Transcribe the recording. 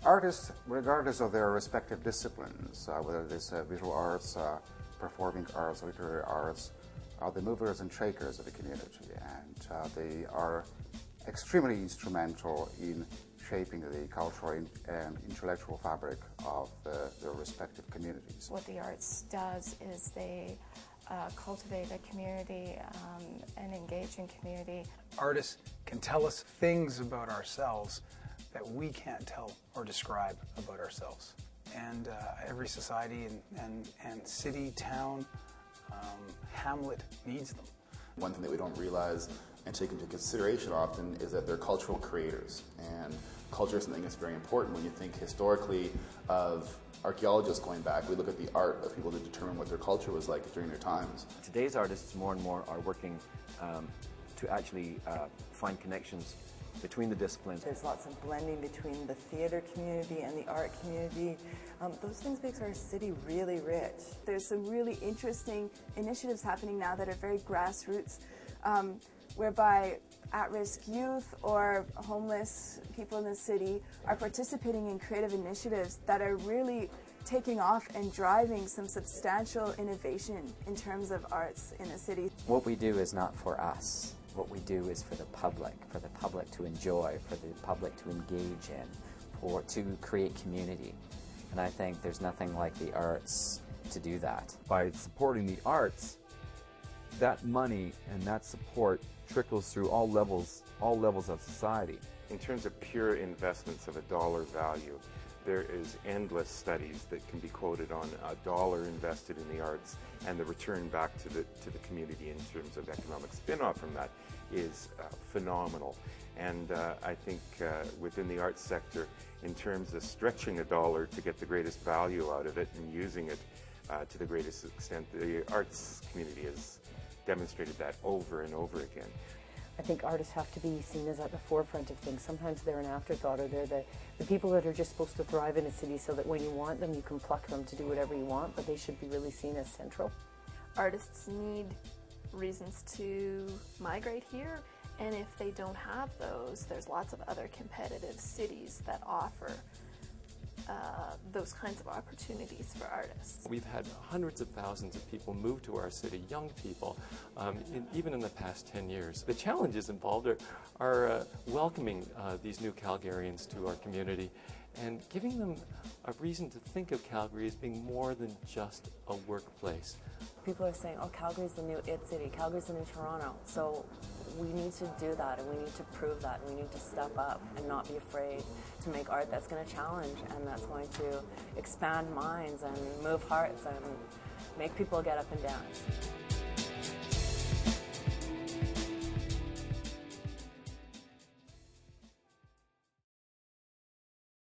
Artists, regardless of their respective disciplines, whether it is visual arts, performing arts, literary arts, are the movers and shakers of the community, and they are extremely instrumental in shaping the cultural and intellectual fabric of their respective communities. What the arts does is they cultivate a community and engage in community. Artists can tell us things about ourselves that we can't tell or describe about ourselves. And every society and city, town, hamlet needs them. One thing that we don't realize and take into consideration often is that they're cultural creators. And culture is something that's very important. When you think historically of archaeologists going back, we look at the art of people to determine what their culture was like during their times. Today's artists more and more are working to actually find connections between the disciplines. There's lots of blending between the theater community and the art community. Those things make our city really rich. There's some really interesting initiatives happening now that are very grassroots, whereby at-risk youth or homeless people in the city are participating in creative initiatives that are really taking off and driving some substantial innovation in terms of arts in the city. What we do is not for us. What we do is for the public to enjoy, for the public to engage in, to create community. And I think there's nothing like the arts to do that. By supporting the arts, that money and that support trickles through all levels of society. In terms of pure investments of a dollar value, there is endless studies that can be quoted on a dollar invested in the arts and the return back to the community in terms of economic spin-off from that is phenomenal. And I think within the arts sector, in terms of stretching a dollar to get the greatest value out of it and using it to the greatest extent, the arts community has demonstrated that over and over again. I think artists have to be seen as at the forefront of things. Sometimes they're an afterthought, or they're the people that are just supposed to thrive in a city so that when you want them, you can pluck them to do whatever you want, but they should be really seen as central. Artists need reasons to migrate here, and if they don't have those, there's lots of other competitive cities that offer those kinds of opportunities for artists. We've had hundreds of thousands of people move to our city, young people, even in the past 10 years. The challenges involved are welcoming these new Calgarians to our community and giving them a reason to think of Calgary as being more than just a workplace. People are saying, oh, Calgary's the new it city, Calgary's the new Toronto. So we need to do that, and we need to prove that, and we need to step up and not be afraid to make art that's going to challenge and that's going to expand minds and move hearts and make people get up and dance.